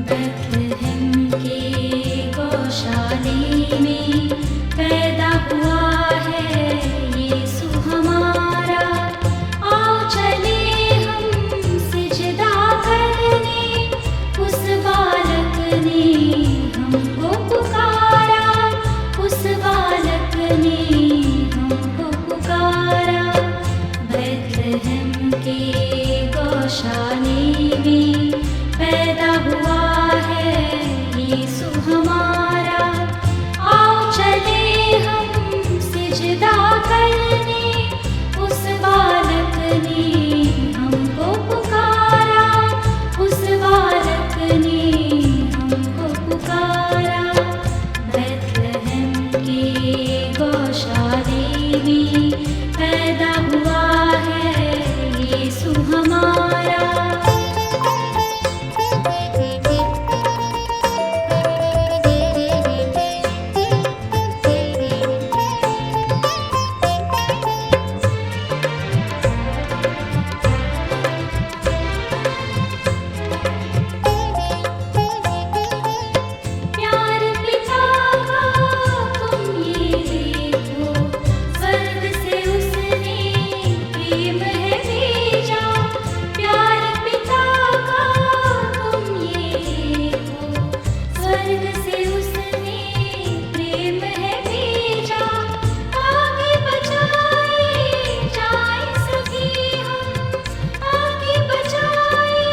बैतलहम के गौशाले में पैदा हुआ है यीशु हमारा। आओ चले हम सिजदा करने, उस बालक ने हमको पुकारा, उस बालक ने हमको पुकारा। बैतलहम के गौशाले में पैदा हुआ है यीशु हमारा। आओ चले हम सिजदा करने, उस बालक ने हमको पुकारा, उस बालक ने हमको पुकारा। बैतलहम के गौशाले में पैदा हुआ है यीशु हमारा। प्यार पिता का तुम ये देखो, स्वर्ग से उसने प्रेम है भेजा। प्यार पिता का तुम ये देखो, स्वर्ग से उसने प्रेम है भेजा। आगे बचाए जाए सभी हम, आगे बचाए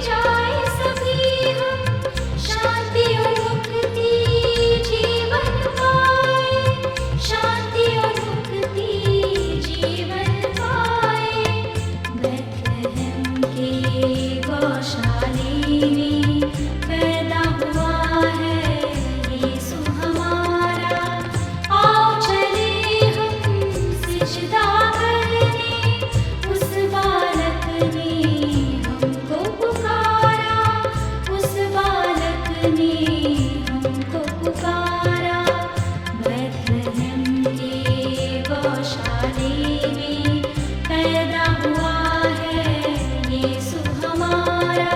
जाए सभी हम, शांति और मुक्ति जीवन पाए, शांति और मुक्ति जीवन पाए। बैतलहम के गौशाले में पैदा हुआ है यीशु हमारा। आओ चले हम सिजदा करने, उस बालक ने हमको पुकारा, उस बालक ने हमको पुकारा। बैतलहम के गौशाले में पैदा हुआ है यीशु हमारा।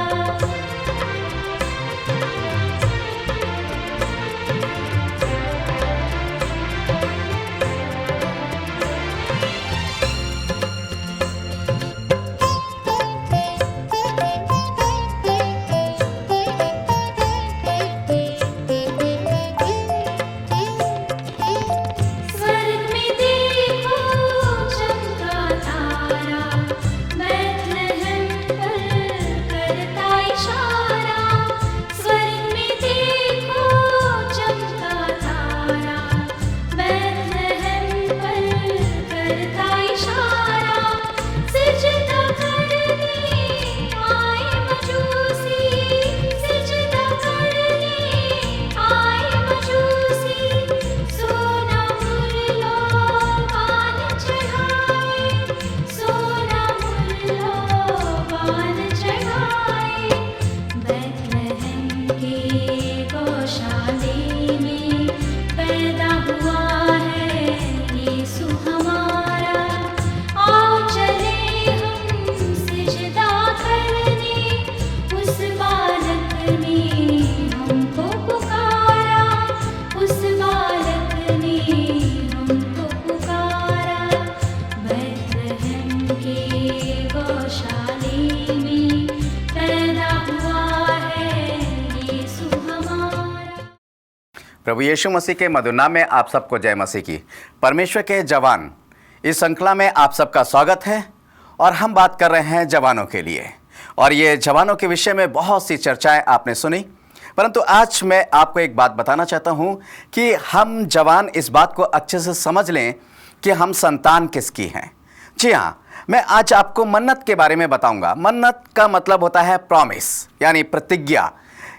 स्वर्ग में देखो चमका तारा, बैतलहम पर करता इशारा। स्वर्ग में देखो चमका तारा, बैतलहम पर करता इशारा। सिजदा करने आए मजूसी, सिजदा करने आए मजूसी। सोना मुरलो पान चढ़ाए, सोना मुरलो पान चढ़ाए। बैतलहम के गौशाले में पैदा हुआ है यीशु हमारा। आओ चले हम सिजदा करने, उस बालक ने हमको पुकारा, उस बालक ने हमको पुकारा। बैतलहम के गौशाले में पैदा हुआ है यीशु हमारा। प्रभु यीशु मसीह के मधुर नाम में आप सबको जय मसीह की। परमेश्वर के जवान इस श्रृंखला में आप सबका स्वागत है और हम बात कर रहे हैं जवानों के लिए। और ये जवानों के विषय में बहुत सी चर्चाएं आपने सुनी, परंतु आज मैं आपको एक बात बताना चाहता हूं कि हम जवान इस बात को अच्छे से समझ लें कि हम संतान किसकी हैं। जी हाँ, मैं आज आपको मन्नत के बारे में बताऊंगा। मन्नत का मतलब होता है प्रॉमिस, यानी प्रतिज्ञा।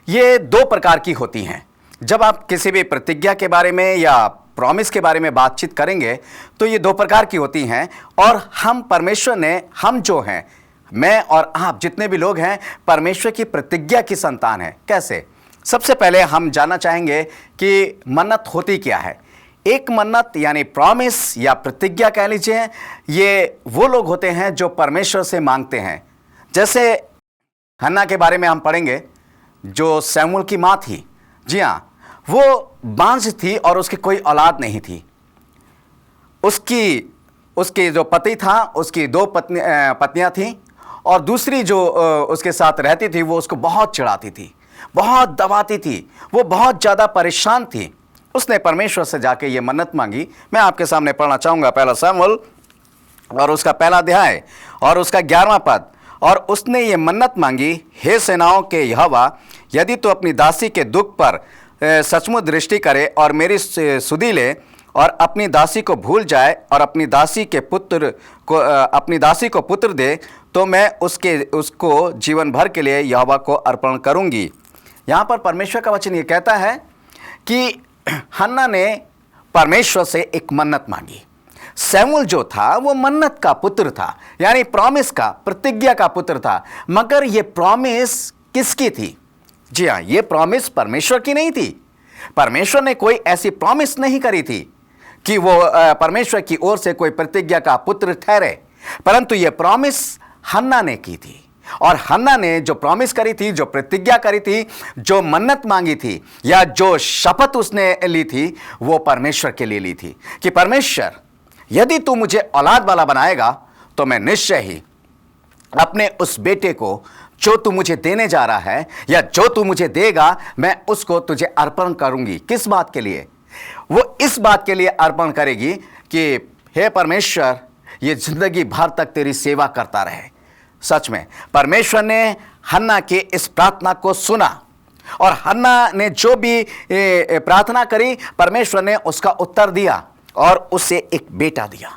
ये दो प्रकार की होती हैं। जब आप किसी भी प्रतिज्ञा के बारे में या प्रॉमिस के बारे में बातचीत करेंगे तो ये दो प्रकार की होती हैं। और हम परमेश्वर ने, हम जो हैं, मैं और आप जितने भी लोग हैं, परमेश्वर की प्रतिज्ञा की संतान हैं। कैसे? सबसे पहले हम जानना चाहेंगे कि मन्नत होती क्या है। एक मन्नत यानी प्रॉमिस या प्रतिज्ञा कह लीजिए, ये वो लोग होते हैं जो परमेश्वर से मांगते हैं। जैसे हन्ना के बारे में हम पढ़ेंगे जो सैमुअल की माँ थी, जी हाँ, वो बांझ थी और उसकी कोई औलाद नहीं थी। उसके जो पति था, उसकी दो पत्नियां थीं, और दूसरी जो उसके साथ रहती थी वो उसको बहुत चिढ़ाती थी, बहुत दबाती थी, वो बहुत ज़्यादा परेशान थी। उसने परमेश्वर से जाके ये मन्नत मांगी। मैं आपके सामने पढ़ना चाहूँगा पहला शमूएल और उसका पहला अध्याय और उसका 11वां पद। और उसने ये मन्नत मांगी, हे सेनाओं के यहोवा, यदि तू अपनी दासी के दुख पर सचमुच दृष्टि करे और मेरी सुधि ले और अपनी दासी को भूल जाए और अपनी दासी को पुत्र दे, तो मैं उसको जीवन भर के लिए यहोवा को अर्पण करूंगी। यहाँ पर परमेश्वर का वचन ये कहता है कि हन्ना ने परमेश्वर से एक मन्नत मांगी। सैमुअल जो था वो मन्नत का पुत्र था, यानी प्रॉमिस का, प्रतिज्ञा का पुत्र था। मगर ये प्रॉमिस किसकी थी? जी हाँ, ये प्रॉमिस परमेश्वर की नहीं थी। परमेश्वर ने कोई ऐसी प्रॉमिस नहीं करी थी कि वो परमेश्वर की ओर से कोई प्रतिज्ञा का पुत्र ठहरे, परंतु ये प्रॉमिस हन्ना ने की थी। और हन्ना ने जो प्रॉमिस करी थी, जो प्रतिज्ञा करी थी, जो मन्नत मांगी थी, या जो शपथ उसने ली थी, वो परमेश्वर के लिए ली थी कि परमेश्वर, यदि तू मुझे औलाद वाला बनाएगा तो मैं निश्चय ही अपने उस बेटे को जो तू मुझे देने जा रहा है या जो तू मुझे देगा, मैं उसको तुझे अर्पण करूंगी। किस बात के लिए? वो इस बात के लिए अर्पण करेगी कि हे परमेश्वर, ये जिंदगी भर तक तेरी सेवा करता रहे। सच में परमेश्वर ने हन्ना की इस प्रार्थना को सुना और हन्ना ने जो भी प्रार्थना करी, परमेश्वर ने उसका उत्तर दिया और उसे एक बेटा दिया।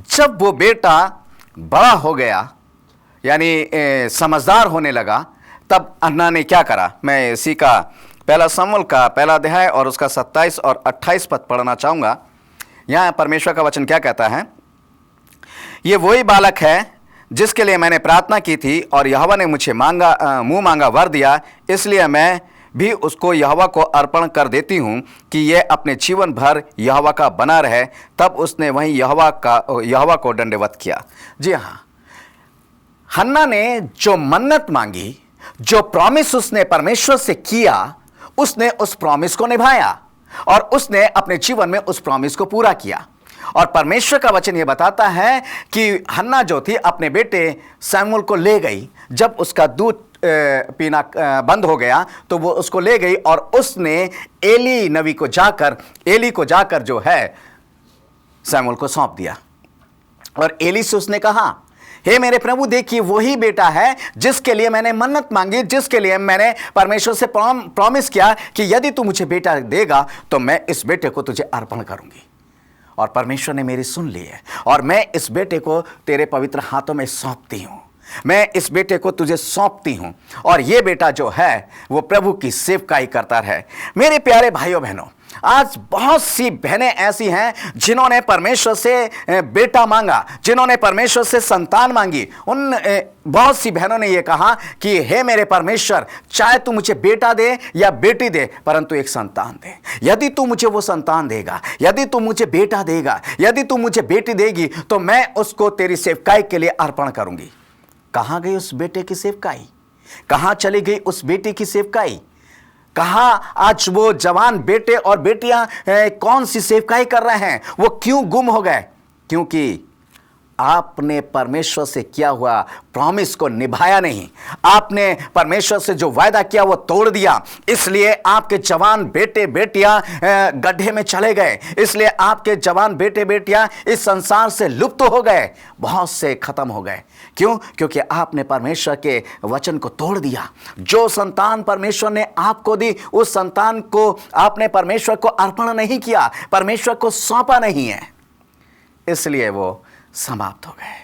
जब वो बेटा बड़ा हो गया, यानी समझदार होने लगा, तब हन्ना ने क्या करा? मैं इसी का पहला शमूएल का पहला अध्याय और उसका 27 और 28 पद पढ़ना चाहूँगा। यहाँ परमेश्वर का वचन क्या कहता है? ये वही बालक है जिसके लिए मैंने प्रार्थना की थी और यहोवा ने मुझे मुंह मांगा वर दिया, इसलिए मैं भी उसको यहोवा को अर्पण कर देती हूँ कि यह अपने जीवन भर यहोवा का बना रहे। तब उसने वहीं यहोवा को दंडवत किया। जी हाँ, हन्ना ने जो मन्नत मांगी, जो प्रॉमिस उसने परमेश्वर से किया, उसने उस प्रॉमिस को निभाया और उसने अपने जीवन में उस प्रॉमिस को पूरा किया। और परमेश्वर का वचन यह बताता है कि हन्ना जो थी अपने बेटे सैमुअल को ले गई। जब उसका दूध पीना बंद हो गया तो वो उसको ले गई और उसने एली को जाकर जो है सैमुअल को सौंप दिया। और एली से उसने कहा, हे मेरे प्रभु, देखिए वही बेटा है जिसके लिए मैंने मन्नत मांगी, जिसके लिए मैंने परमेश्वर से प्रॉमिस किया कि यदि तू मुझे बेटा देगा तो मैं इस बेटे को तुझे अर्पण करूंगी। और परमेश्वर ने मेरी सुन ली है और मैं इस बेटे को तेरे पवित्र हाथों में सौंपती हूँ। मैं इस बेटे को तुझे सौंपती हूँ और ये बेटा जो है वो प्रभु की सेवकाई करता रहे। मेरे प्यारे भाइयों बहनों, आज बहुत सी बहनें ऐसी हैं जिन्होंने परमेश्वर से बेटा मांगा, जिन्होंने परमेश्वर से संतान मांगी। उन बहुत सी बहनों ने यह कहा कि हे मेरे परमेश्वर, चाहे तू मुझे बेटा दे या बेटी दे, परंतु एक संतान दे। यदि तू मुझे वो संतान देगा, यदि तू मुझे बेटा देगा, यदि तू मुझे बेटी देगी, तो मैं उसको तेरी सेवकाई के लिए अर्पण करूंगी। कहाँ गई उस बेटे की सेवकाई? कहाँ चली गई उस बेटी की सेवकाई? कहाँ आज वो जवान बेटे और बेटियां कौन सी सेवकाई कर रहे हैं? वो क्यों गुम हो गए? क्योंकि आपने परमेश्वर से किया हुआ प्रॉमिस को निभाया नहीं। आपने परमेश्वर से जो वायदा किया वो तोड़ दिया। इसलिए आपके जवान बेटे बेटियां गड्ढे में चले गए। इसलिए आपके जवान बेटे बेटियां इस संसार से लुप्त हो गए, बहुत से खत्म हो गए। क्यों? क्योंकि आपने परमेश्वर के वचन को तोड़ दिया। जो संतान परमेश्वर ने आपको दी, उस संतान को आपने परमेश्वर को अर्पण नहीं किया, परमेश्वर को सौंपा नहीं है, इसलिए वो समाप्त हो गए।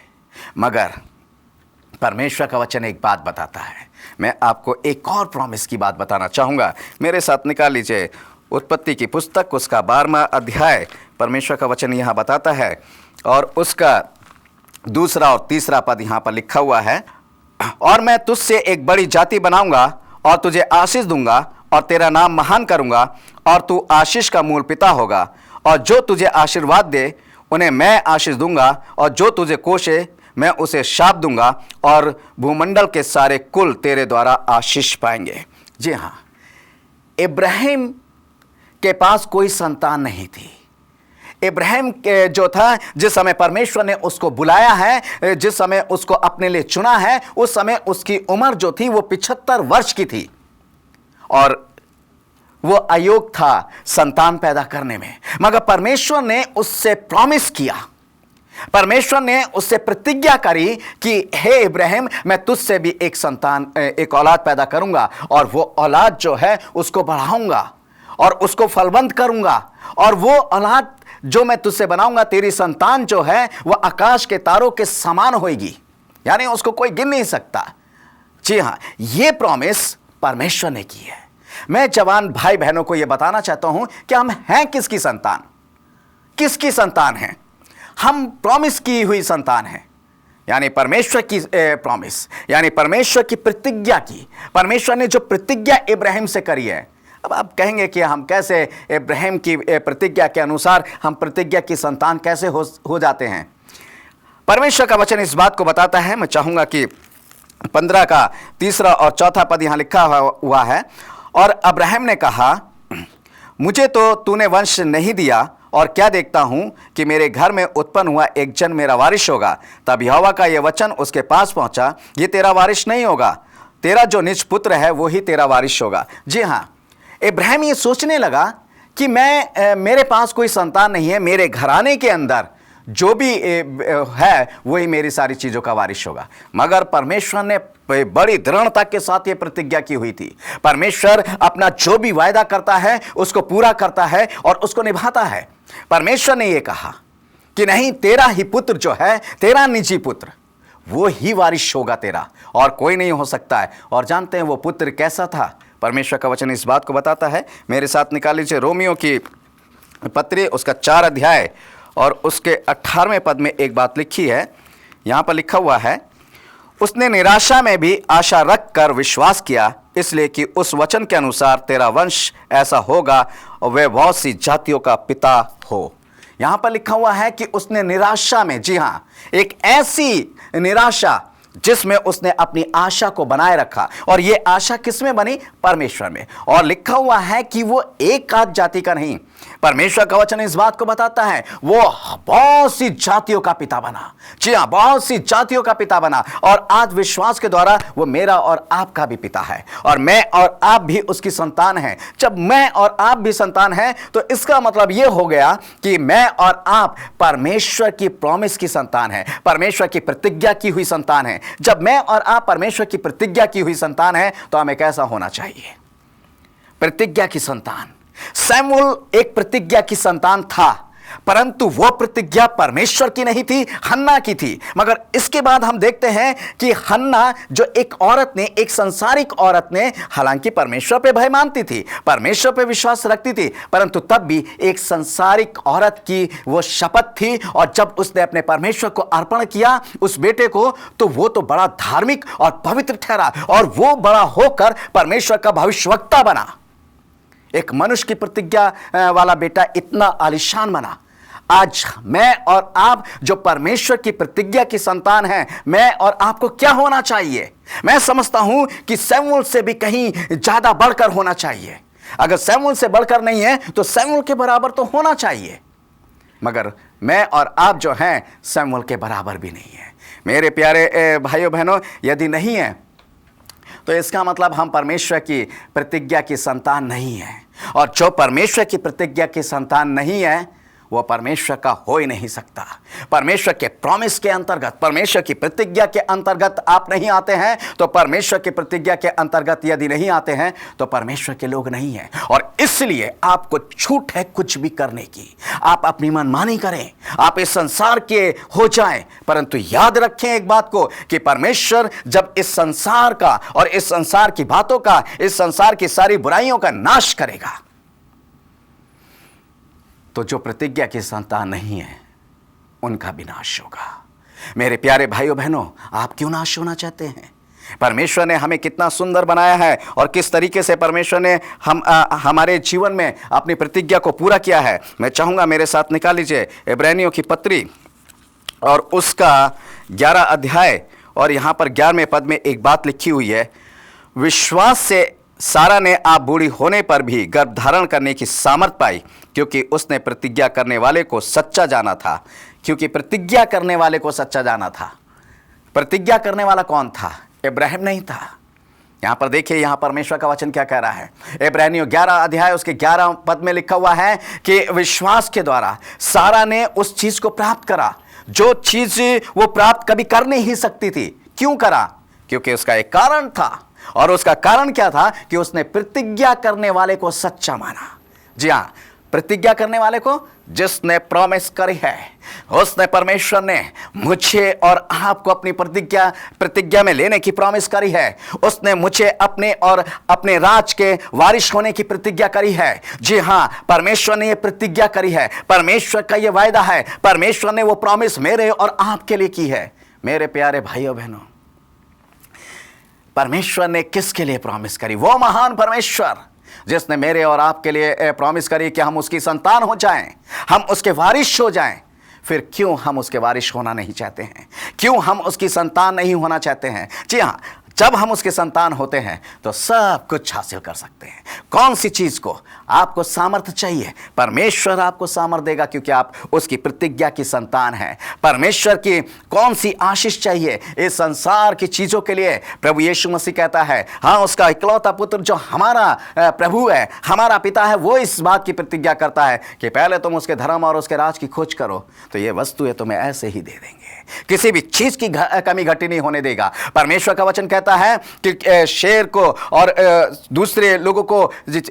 मगर परमेश्वर का वचन एक बात बताता है। मैं आपको एक और प्रॉमिस की बात बताना चाहूँगा। मेरे साथ निकाल लीजिए उत्पत्ति की पुस्तक, उसका 12वां अध्याय। परमेश्वर का वचन यहाँ बताता है और उसका 2 और 3 पद यहाँ पर लिखा हुआ है, और मैं तुझसे एक बड़ी जाति बनाऊंगा और तुझे आशीष दूंगा और तेरा नाम महान करूंगा और तू आशीष का मूल पिता होगा, और जो तुझे आशीर्वाद दे उन्हें मैं आशीष दूंगा, और जो तुझे कोसे मैं उसे शाप दूंगा और भूमंडल के सारे कुल तेरे द्वारा आशीष पाएंगे। जी हाँ, इब्राहिम के पास कोई संतान नहीं थी। इब्राहिम के जो था, जिस समय परमेश्वर ने उसको बुलाया है, जिस समय उसको अपने लिए चुना है, उस समय उसकी उम्र जो थी वो 75 वर्ष की थी और वो अयोग्य था संतान पैदा करने में। मगर परमेश्वर ने उससे प्रॉमिस किया, परमेश्वर ने उससे प्रतिज्ञा करी कि हे इब्राहिम, मैं तुझसे भी एक संतान, एक औलाद पैदा करूंगा और वो औलाद जो है उसको बढ़ाऊंगा और उसको फलवंत करूंगा और वो औलाद जो मैं तुझसे बनाऊंगा, तेरी संतान जो है वह आकाश के तारों के समान होगी, यानी उसको कोई गिन नहीं सकता। जी हाँ, ये प्रॉमिस परमेश्वर ने की है। मैं जवान भाई बहनों को यह बताना चाहता हूं कि हम हैं किसकी संतान, किसकी संतान हैं? हम प्रॉमिस की हुई संतान हैं, यानी परमेश्वर की प्रॉमिस, यानी परमेश्वर की प्रतिज्ञा की। परमेश्वर ने जो प्रतिज्ञा इब्राहिम से करी है। अब आप कहेंगे कि हम कैसे इब्राहिम की प्रतिज्ञा के अनुसार हम प्रतिज्ञा की संतान कैसे हो जाते हैं? परमेश्वर का वचन इस बात को बताता है। मैं चाहूंगा कि 15 का 3 और 4 पद यहां लिखा हुआ है। और अब्राहम ने कहा, मुझे तो तूने वंश नहीं दिया और क्या देखता हूं कि मेरे घर में उत्पन्न हुआ एक जन मेरा वारिस होगा। तब यहोवा का यह वचन उसके पास पहुंचा, ये तेरा वारिस नहीं होगा, तेरा जो निज पुत्र है वो ही तेरा वारिस होगा। जी हाँ, इब्राहिम ये सोचने लगा कि मेरे पास कोई संतान नहीं है, मेरे घराने के अंदर जो भी है वही मेरी सारी चीज़ों का वारिस होगा। मगर परमेश्वर ने बड़ी दृढ़ता के साथ ये प्रतिज्ञा की हुई थी। परमेश्वर अपना जो भी वायदा करता है उसको पूरा करता है और उसको निभाता है। परमेश्वर ने ये कहा कि नहीं, तेरा ही पुत्र जो है, तेरा निजी पुत्र, वो ही वारिस होगा तेरा, और कोई नहीं हो सकता है। और जानते हैं वो पुत्र कैसा था? परमेश्वर का वचन इस बात को बताता है। मेरे साथ निकाल लीजिए रोमियो की पत्री, उसका 4 अध्याय और उसके 18वें पद में एक बात लिखी है। यहाँ पर लिखा हुआ है, उसने निराशा में भी आशा रख कर विश्वास किया, इसलिए कि उस वचन के अनुसार तेरा वंश ऐसा होगा और वह बहुत सी जातियों का पिता हो। यहाँ पर लिखा हुआ है कि उसने निराशा में, जी हाँ, एक ऐसी निराशा जिसमें उसने अपनी आशा को बनाए रखा, और ये आशा किस में बनी? परमेश्वर में। और लिखा हुआ है कि वो एक आध जाति का नहीं, परमेश्वर का वचन इस बात को बताता है वो बहुत सी जातियों का पिता बना। जी हाँ, बहुत सी जातियों का पिता बना, और आज विश्वास के द्वारा वो मेरा और आपका भी पिता है, और मैं और आप भी उसकी संतान हैं। जब मैं और आप भी संतान हैं तो इसका मतलब ये हो गया कि मैं और आप परमेश्वर की प्रॉमिस की संतान है, परमेश्वर की प्रतिज्ञा की हुई संतान है। जब मैं और आप परमेश्वर की प्रतिज्ञा की हुई संतान है तो हमें कैसा होना चाहिए? प्रतिज्ञा की संतान। शमूएल एक प्रतिज्ञा की संतान था, परंतु वो प्रतिज्ञा परमेश्वर की नहीं थी, हन्ना की थी। मगर इसके बाद हम देखते हैं कि हन्ना जो एक औरत ने, एक संसारिक औरत ने, हालांकि परमेश्वर पे भय मानती थी, परमेश्वर पे विश्वास रखती थी, परंतु तब भी एक संसारिक औरत की वो शपथ थी। और जब उसने अपने परमेश्वर को अर्पण किया उस बेटे को, तो वो तो बड़ा धार्मिक और पवित्र ठहरा, और वो बड़ा होकर परमेश्वर का भविष्यवक्ता बना। एक मनुष्य की प्रतिज्ञा वाला बेटा इतना आलीशान बना। आज मैं और आप जो परमेश्वर की प्रतिज्ञा की संतान हैं, मैं और आपको क्या होना चाहिए? मैं समझता हूं कि शमूएल से भी कहीं ज्यादा बढ़कर होना चाहिए। अगर शमूएल से बढ़कर नहीं है तो शमूएल के बराबर तो होना चाहिए, मगर मैं और आप जो हैं शमूएल के बराबर भी नहीं है। मेरे प्यारे भाइयों बहनों, यदि नहीं है तो इसका मतलब हम परमेश्वर की प्रतिज्ञा की संतान नहीं है, और जो परमेश्वर की प्रतिज्ञा की संतान नहीं है वो परमेश्वर का हो ही नहीं सकता। परमेश्वर के प्रॉमिस के अंतर्गत, परमेश्वर की प्रतिज्ञा के अंतर्गत आप नहीं आते हैं, तो परमेश्वर की प्रतिज्ञा के अंतर्गत यदि नहीं आते हैं तो परमेश्वर के लोग नहीं हैं। और इसलिए आपको छूट है कुछ भी करने की। आप अपनी मनमानी करें, आप इस संसार के हो जाएं, परंतु याद रखें एक बात को कि परमेश्वर जब इस संसार का और इस संसार की बातों का, इस संसार की सारी बुराइयों का नाश करेगा, तो जो प्रतिज्ञा की संतान नहीं है उनका विनाश होगा। मेरे प्यारे भाइयों बहनों, आप क्यों नाश होना चाहते हैं? परमेश्वर ने हमें कितना सुंदर बनाया है और किस तरीके से परमेश्वर ने हमारे जीवन में अपनी प्रतिज्ञा को पूरा किया है। मैं चाहूंगा मेरे साथ निकाल लीजिए इब्रानियों की पत्री और उसका 11 अध्याय और यहाँ पर 11वें पद में एक बात लिखी हुई है, विश्वास से सारा ने आप बूढ़ी होने पर भी गर्भ धारण करने की सामर्थ पाई, क्योंकि उसने प्रतिज्ञा करने वाले को सच्चा जाना था। क्योंकि प्रतिज्ञा करने वाले को सच्चा जाना था। प्रतिज्ञा करने वाला कौन था? इब्राहिम नहीं था। यहां पर देखिए, यहां परमेश्वर का वचन क्या कह रहा है। इब्रानियों 11 अध्याय उसके 11 पद में लिखा हुआ है कि विश्वास के द्वारा सारा ने उस चीज को प्राप्त करा जो चीज वो प्राप्त कभी कर नहीं सकती थी। क्यों करा? क्योंकि उसका एक कारण था, और उसका कारण क्या था कि उसने प्रतिज्ञा करने वाले को सच्चा माना। जी हां, प्रतिज्ञा करने वाले को जिसने प्रॉमिस करी है, उसने, परमेश्वर ने मुझे और आपको अपनी प्रतिज्ञा में लेने की प्रॉमिस करी है। उसने मुझे अपने और अपने राज के वारिस होने की प्रतिज्ञा करी है। जी हां, परमेश्वर ने यह प्रतिज्ञा करी है। परमेश्वर का यह वायदा है। परमेश्वर ने वो प्रॉमिस मेरे और आपके लिए की है। मेरे प्यारे भाइयों बहनों, परमेश्वर ने किसके लिए प्रॉमिस करी? वो महान परमेश्वर जिसने मेरे और आपके लिए प्रॉमिस करी कि हम उसकी संतान हो जाएं, हम उसके वारिस हो जाएं। फिर क्यों हम उसके वारिस होना नहीं चाहते हैं? क्यों हम उसकी संतान नहीं होना चाहते हैं? जी हाँ, जब हम उसके संतान होते हैं तो सब कुछ हासिल कर सकते हैं। कौन सी चीज को आपको सामर्थ्य चाहिए? परमेश्वर आपको सामर्थ्य देगा, क्योंकि आप उसकी प्रतिज्ञा की संतान हैं। परमेश्वर की कौन सी आशीष चाहिए इस संसार की चीजों के लिए? प्रभु यीशु मसीह कहता है, हाँ, उसका इकलौता पुत्र जो हमारा प्रभु है, हमारा पिता है, वो इस बात की प्रतिज्ञा करता है कि पहले तुम उसके धर्म और उसके राज की खोज करो, तो ये वस्तुएं तुम्हें ऐसे ही दे देंगे। किसी भी चीज की कमी घटी नहीं होने देगा। परमेश्वर का वचन कहता है कि शेर को और दूसरे लोगों को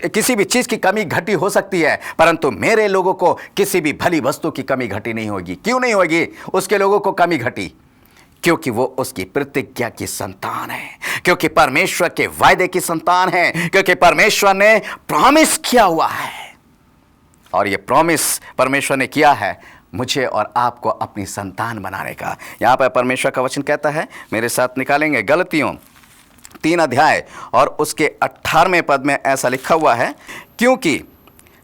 किसी भी चीज की कमी घटी हो सकती है, परंतु मेरे लोगों को किसी भी भली वस्तु की कमी घटी नहीं होगी। क्यों नहीं होगी उसके लोगों को कमी घटी? क्योंकि वो उसकी प्रतिज्ञा की संतान है, क्योंकि परमेश्वर के वायदे की संतान है, क्योंकि परमेश्वर ने प्रॉमिस किया हुआ है। और ये प्रॉमिस परमेश्वर ने किया है मुझे और आपको अपनी संतान बनाने का। यहां पर परमेश्वर का वचन कहता है, मेरे साथ निकालेंगे, गलतियों 3 अध्याय और उसके 18वें पद में ऐसा लिखा हुआ है, क्योंकि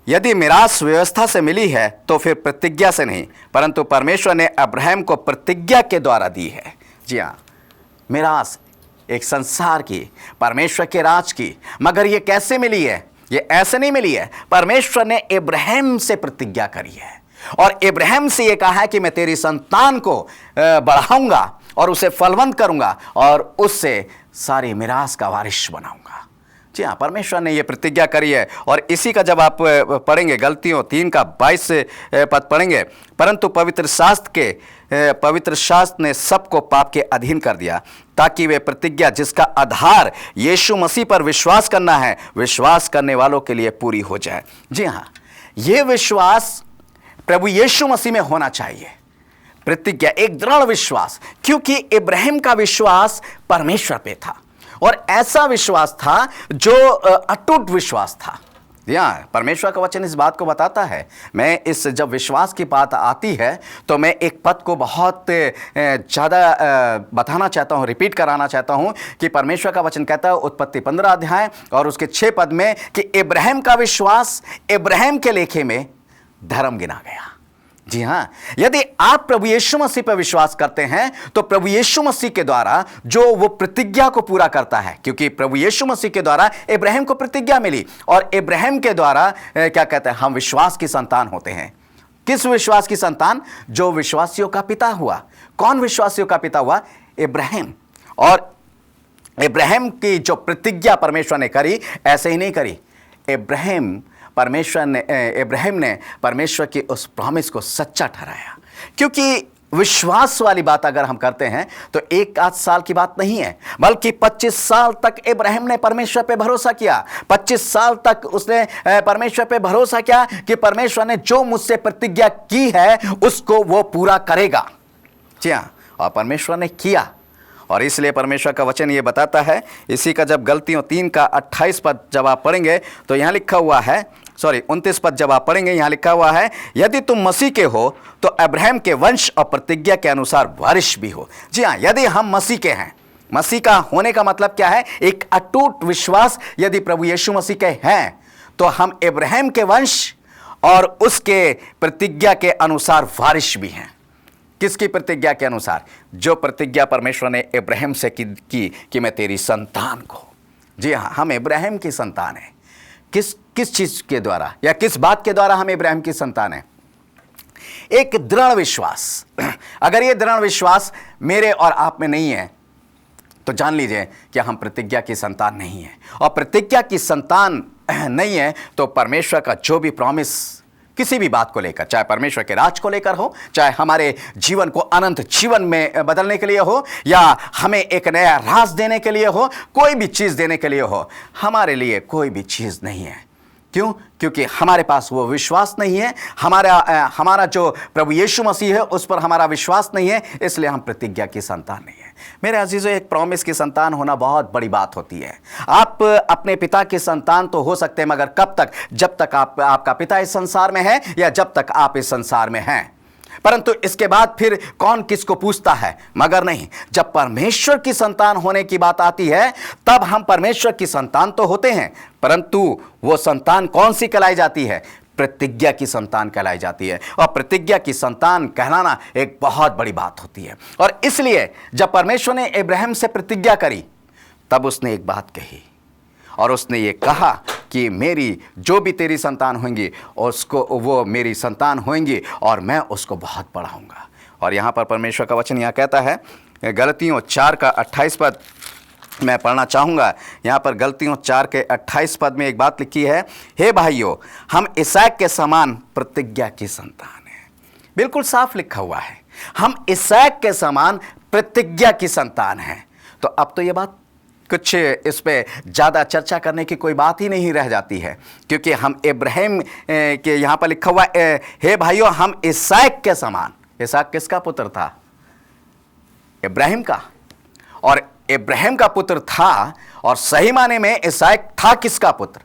यदि मिरास व्यवस्था से मिली है तो फिर प्रतिज्ञा से नहीं, परंतु परमेश्वर ने अब्राहम को प्रतिज्ञा के द्वारा दी है। जी हाँ, मिरास एक संसार की, परमेश्वर के राज की, मगर ये कैसे मिली है? ये ऐसे नहीं मिली है। परमेश्वर ने इब्राहिम से प्रतिज्ञा करी है, और इब्राहिम से ये कहा है कि मैं तेरी संतान को बढ़ाऊंगा और उसे फलवंत करूंगा और उससे सारी मिरास का वारिस बनाऊंगा। जी हाँ, परमेश्वर ने यह प्रतिज्ञा करी है। और इसी का जब आप पढ़ेंगे, गलतियों 3 का 22 पद पढ़ेंगे, परंतु पवित्र शास्त्र ने सबको पाप के अधीन कर दिया, ताकि वे प्रतिज्ञा जिसका आधार यीशु मसीह पर विश्वास करना है, विश्वास करने वालों के लिए पूरी हो जाए। जी हाँ, यह विश्वास प्रभु यीशु मसीह में होना चाहिए। प्रतिज्ञा एक दृढ़ विश्वास, क्योंकि इब्राहिम का विश्वास परमेश्वर पे था, और ऐसा विश्वास था जो अटूट विश्वास था। यहाँ परमेश्वर का वचन इस बात को बताता है। मैं इस जब विश्वास की बात आती है तो मैं एक पद को बहुत ज़्यादा बताना चाहता हूँ, रिपीट कराना चाहता हूँ कि परमेश्वर का वचन कहता है उत्पत्ति 15 अध्याय और उसके 6 पद में कि इब्राहिम का विश्वास इब्राहिम के लेखे में धर्म गिना गया। जी हाँ, यदि आप प्रभु यीशु मसीह पर विश्वास करते हैं तो प्रभु यीशु मसीह के द्वारा जो वो प्रतिज्ञा को पूरा करता है, क्योंकि प्रभु यीशु मसीह के द्वारा इब्राहिम को प्रतिज्ञा मिली, और इब्राहिम के द्वारा क्या कहते हैं, हम विश्वास की संतान होते हैं। किस विश्वास की संतान? जो विश्वासियों का पिता हुआ। कौन विश्वासियों का पिता हुआ? इब्राहिम। और इब्राहिम की जो प्रतिज्ञा परमेश्वर ने करी, ऐसे ही नहीं करी। इब्राहिम ने परमेश्वर की उस प्रॉमिस को सच्चा ठहराया। क्योंकि विश्वास वाली बात अगर हम करते हैं तो 1 आध साल की बात नहीं है, बल्कि 25 साल तक इब्राहिम ने परमेश्वर पे भरोसा किया। 25 साल तक उसने परमेश्वर पे भरोसा किया कि परमेश्वर ने जो मुझसे प्रतिज्ञा की है उसको वो पूरा करेगा। जी हाँ, और परमेश्वर ने किया। और इसलिए परमेश्वर का वचन ये बताता है, इसी का जब गलतियों 3 का 28 पद जब आप पढ़ेंगे तो यहाँ लिखा हुआ है, 29 पद जब आप पढ़ेंगे, यहाँ लिखा हुआ है, यदि तुम मसीह के हो तो अब्राहम के वंश और प्रतिज्ञा के अनुसार वारिस भी हो। जी हाँ, यदि हम मसीह के हैं, मसीह का होने का मतलब क्या है? एक अटूट विश्वास। यदि प्रभु यीशु मसीह के हैं तो हम अब्राहम के वंश और उसके प्रतिज्ञा के अनुसार वारिस भी हैं। किसकी प्रतिज्ञा के अनुसार? जो प्रतिज्ञा परमेश्वर ने इब्राहिम से की कि मैं तेरी संतान को, जी हाँ, हम इब्राहिम की संतान हैं। किस चीज के द्वारा या किस बात के द्वारा हम इब्राहिम की संतान हैं? एक दृढ़ विश्वास। अगर ये दृढ़ विश्वास मेरे और आप में नहीं है तो जान लीजिए कि हम प्रतिज्ञा की संतान नहीं है। और प्रतिज्ञा की संतान नहीं है तो परमेश्वर का जो भी प्रॉमिस किसी भी बात को लेकर, चाहे परमेश्वर के राज को लेकर हो, चाहे हमारे जीवन को अनंत जीवन में बदलने के लिए हो, या हमें एक नया राज देने के लिए हो, कोई भी चीज़ देने के लिए हो, हमारे लिए कोई भी चीज़ नहीं है। क्यों? क्योंकि हमारे पास वो विश्वास नहीं है। हमारा जो प्रभु यीशु मसीह है उस पर हमारा विश्वास नहीं है, इसलिए हम प्रतिज्ञा की संतान नहीं है। मेरे अजीजों, एक प्रॉमिस की संतान होना बहुत बड़ी बात होती है। आप अपने पिता की संतान तो हो सकते हैं, मगर कब तक? जब तक आपका पिता इस संसार में है या जब तक आप इस संसार में हैं। परंतु इसके बाद फिर कौन किसको पूछता है? मगर नहीं, जब परमेश्वर की संतान होने की बात आती है तब हम परमेश्वर की संतान तो होते हैं, परंतु वो संतान कौन सी कहलाई जाती है? प्रतिज्ञा की संतान कहलाई जाती है। और प्रतिज्ञा की संतान कहलाना एक बहुत बड़ी बात होती है। और इसलिए जब परमेश्वर ने इब्राहिम से प्रतिज्ञा करी तब उसने एक बात कही, और उसने ये कहा कि मेरी जो भी तेरी संतान होंगी वो मेरी संतान होंगी और मैं उसको बहुत बढ़ाऊंगा। और यहाँ पर परमेश्वर का वचन यहाँ कहता है, गलतियों 4 का 28 पद मैं पढ़ना चाहूँगा। यहाँ पर गलतियों 4 के 28 पद में एक बात लिखी है, हे भाइयों, हम इसहाक के समान प्रतिज्ञा की संतान हैं। बिल्कुल साफ लिखा हुआ है, हम इसहाक के समान प्रतिज्ञा की संतान हैं। तो अब तो ये बात कुछ इस पे ज़्यादा चर्चा करने की कोई बात ही नहीं रह जाती है, क्योंकि हम इब्राहिम के यहाँ पर लिखा हुआ हे भाइयों, हम इसहाक के समान। इसहाक किसका पुत्र था? इब्राहिम का। और इब्राहिम का पुत्र था, और सही माने में इसहाक था किसका पुत्र?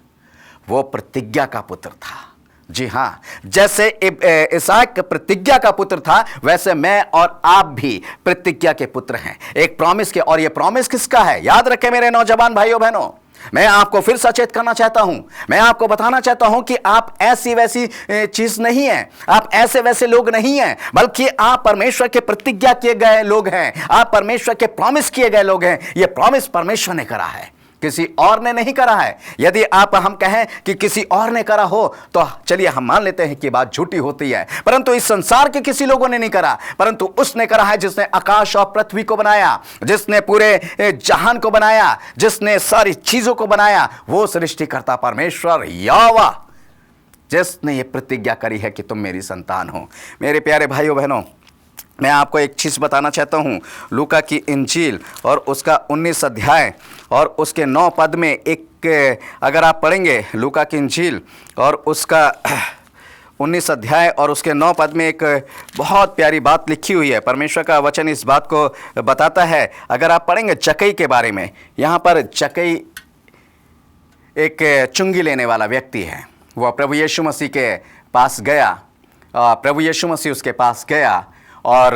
वो प्रतिज्ञा का पुत्र था। जी हाँ, जैसे इसहाक प्रतिज्ञा का पुत्र था, वैसे मैं और आप भी प्रतिज्ञा के पुत्र हैं, एक प्रॉमिस के। और ये प्रॉमिस किसका है? याद रखें मेरे नौजवान भाइयों बहनों, मैं आपको फिर सचेत करना चाहता हूं, मैं आपको बताना चाहता हूं कि आप ऐसी वैसी चीज नहीं है, आप ऐसे वैसे लोग नहीं हैं, बल्कि आप परमेश्वर के प्रतिज्ञा किए गए लोग हैं, आप परमेश्वर के प्रॉमिस किए गए लोग हैं। ये प्रॉमिस परमेश्वर ने करा है, किसी और ने नहीं करा है। यदि हम कहें कि किसी और ने करा हो तो चलिए हम मान लेते हैं कि बात झूठी होती है, परंतु इस संसार के किसी लोगों ने नहीं करा, परंतु उसने करा है जिसने आकाश और पृथ्वी को बनाया, जिसने पूरे जहान को बनाया, जिसने सारी चीजों को बनाया, वो सृष्टिकर्ता परमेश्वर यहोवा, जिसने ये प्रतिज्ञा करी है कि तुम मेरी संतान हो। मेरे प्यारे भाइयों बहनों, मैं आपको एक चीज़ बताना चाहता हूँ। लूका की इंजील और उसका 19 अध्याय और उसके 9 पद में एक, अगर आप पढ़ेंगे लूका की इंजील और उसका 19 अध्याय और उसके 9 पद में एक बहुत प्यारी बात लिखी हुई है। परमेश्वर का वचन इस बात को बताता है। अगर आप पढ़ेंगे जक्कई के बारे में, यहाँ पर जक्कई एक चुंगी लेने वाला व्यक्ति है। वह प्रभु यीशु मसीह के पास गया, प्रभु यीशु मसीह उसके पास गया और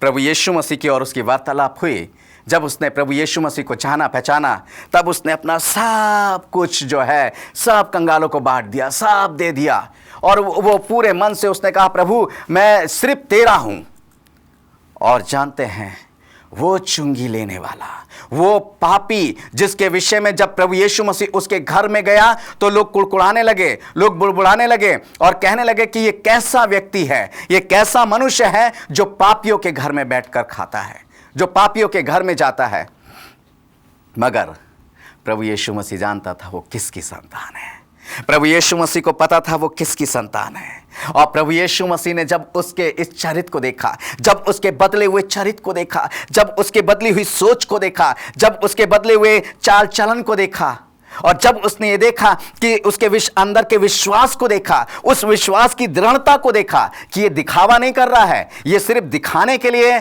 प्रभु यीशु मसीह की और उसकी वार्तालाप हुई। जब उसने प्रभु यीशु मसीह को जाना पहचाना, तब उसने अपना सब कुछ जो है सब कंगालों को बांट दिया, सब दे दिया। और वो पूरे मन से उसने कहा, प्रभु मैं सिर्फ तेरा हूँ। और जानते हैं, वो चुंगी लेने वाला, वो पापी, जिसके विषय में जब प्रभु यीशु मसीह उसके घर में गया तो लोग कुड़कुड़ाने लगे, लोग बुड़बुड़ाने लगे और कहने लगे कि ये कैसा व्यक्ति है, ये कैसा मनुष्य है जो पापियों के घर में बैठकर खाता है, जो पापियों के घर में जाता है। मगर प्रभु यीशु मसीह जानता था वो किसकी संतान है। प्रभु यीशु मसीह को पता था वो किसकी संतान है। और प्रभु यीशु मसीह ने जब उसके इस चरित्र को देखा, जब उसके बदले हुए चरित्र को देखा, जब उसके बदली हुई सोच को देखा, जब उसके बदले हुए चाल चलन को देखा, और जब उसने ये देखा कि उसके अंदर के विश्वास को देखा, उस विश्वास की दृढ़ता को देखा कि ये दिखावा नहीं कर रहा है, ये सिर्फ दिखाने के लिए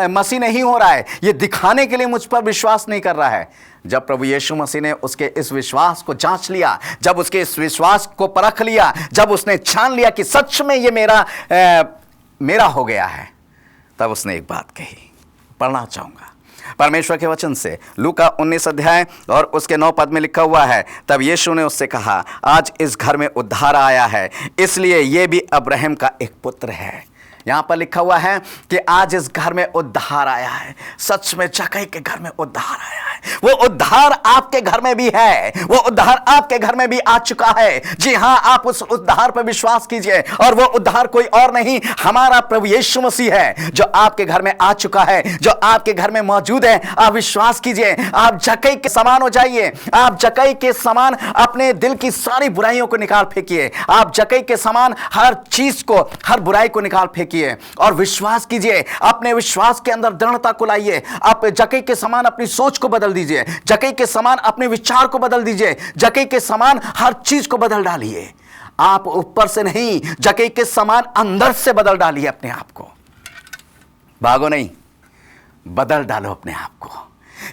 मसीह नहीं हो रहा है, ये दिखाने के लिए मुझ पर विश्वास नहीं कर रहा है। जब प्रभु यीशु मसीह ने उसके इस विश्वास को जांच लिया, जब उसके इस विश्वास को परख लिया, जब उसने छान लिया कि सच में ये मेरा हो गया है, तब उसने एक बात कही, पढ़ना चाहूँगा परमेश्वर के वचन से। लूका 19 अध्याय और उसके 9 पद में लिखा हुआ है, तब यीशु ने उससे कहा, आज इस घर में उद्धार आया है, इसलिए ये भी अब्राहम का एक पुत्र है। यहाँ पर लिखा हुआ है कि आज इस घर में उद्धार आया है। सच में जक्कई के घर में उद्धार आया है। वो उद्धार आपके घर में भी है, वो उद्धार आपके घर में भी आ चुका है। जी हां, आप उस उद्धार पर विश्वास कीजिए, और वो उद्धार कोई और नहीं, हमारा प्रभु यीशु मसीह है, जो आपके घर में आ चुका है, जो आपके घर में मौजूद है। आप विश्वास कीजिए, आप जक्कई के समान हो जाइए। आप जक्कई के समान अपने दिल की सारी बुराइयों को निकाल फेंकिए। आप जक्कई के समान हर चीज को, हर बुराई को निकाल फेंकिए और विश्वास कीजिए। अपने विश्वास के अंदर दृढ़ता को लाइए। आप जक्कई के समान अपनी सोच को बदल दीजिए, जक्कई के समान अपने विचार को बदल दीजिए, जक्कई के समान हर चीज को बदल डालिए। आप ऊपर से नहीं, जक्कई के समान अंदर से बदल डालिए अपने आप को। भागो नहीं, बदल डालो अपने आप को,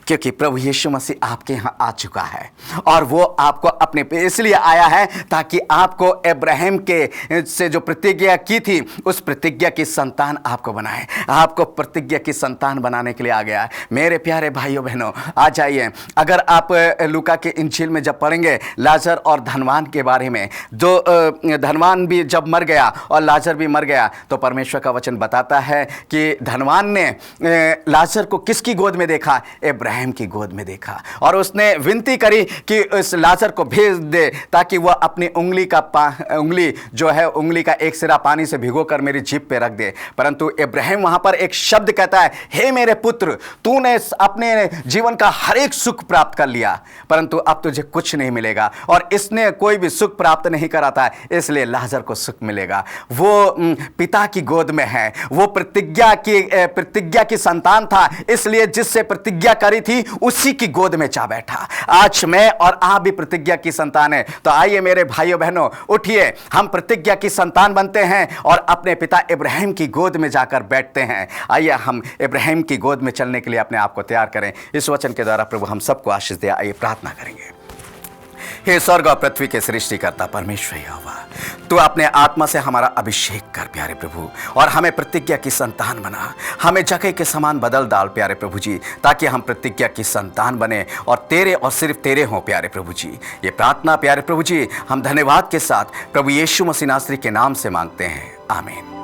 क्योंकि प्रभु यीशु मसीह आपके यहां आ चुका है और वो आपको अपने पे इसलिए आया है ताकि आपको अब्राहम के से जो प्रतिज्ञा की थी, उस प्रतिज्ञा की संतान आपको बनाए। आपको प्रतिज्ञा की संतान बनाने के लिए आ गया है। मेरे प्यारे भाइयों बहनों, आ जाइए। अगर आप लूका के इंजील में जब पढ़ेंगे लाजर और धनवान के बारे में, जो धनवान भी जब मर गया और लाजर भी मर गया, तो परमेश्वर का वचन बताता है कि धनवान ने लाजर को किसकी गोद में देखा? अब्राहम की गोद में देखा, और उसने विनती करी कि इस लाजर को भेज दे ताकि वह अपनी उंगली जो है, उंगली का एक सिरा पानी से भिगोकर मेरी जीभ पे रख दे। परंतु अब्राहम वहां पर एक शब्द कहता है, हे मेरे पुत्र, तूने अपने जीवन का हर एक सुख प्राप्त कर लिया, परंतु अब तुझे कुछ नहीं मिलेगा। और इसने कोई भी सुख प्राप्त नहीं करा था, इसलिए लाजर को सुख मिलेगा। वो पिता की गोद में है, वो प्रतिज्ञा की संतान था, इसलिए जिससे प्रतिज्ञा करी थी उसी की गोद में जा बैठा। आज मैं और आप भी प्रतिज्ञा की संतान है। तो आइए मेरे भाइयों बहनों, उठिए, हम प्रतिज्ञा की संतान बनते हैं और अपने पिता इब्राहिम की गोद में जाकर बैठते हैं। आइए हम इब्राहिम की गोद में चलने के लिए अपने आप को तैयार करें। इस वचन के द्वारा प्रभु हम सबको आशीष दे। आइए प्रार्थना करेंगे। हे स्वर्ग और पृथ्वी के सृष्टिकर्ता परमेश्वर यहोवा, तू अपने आत्मा से हमारा अभिषेक कर प्यारे प्रभु, और हमें प्रतिज्ञा की संतान बना। हमें जक्कई के समान बदल डाल प्यारे प्रभु जी, ताकि हम प्रतिज्ञा की संतान बने और तेरे और सिर्फ तेरे हों प्यारे प्रभु जी। ये प्रार्थना प्यारे प्रभु जी हम धन्यवाद के साथ प्रभु यीशु मसीह नासरी के नाम से मांगते हैं, आमीन।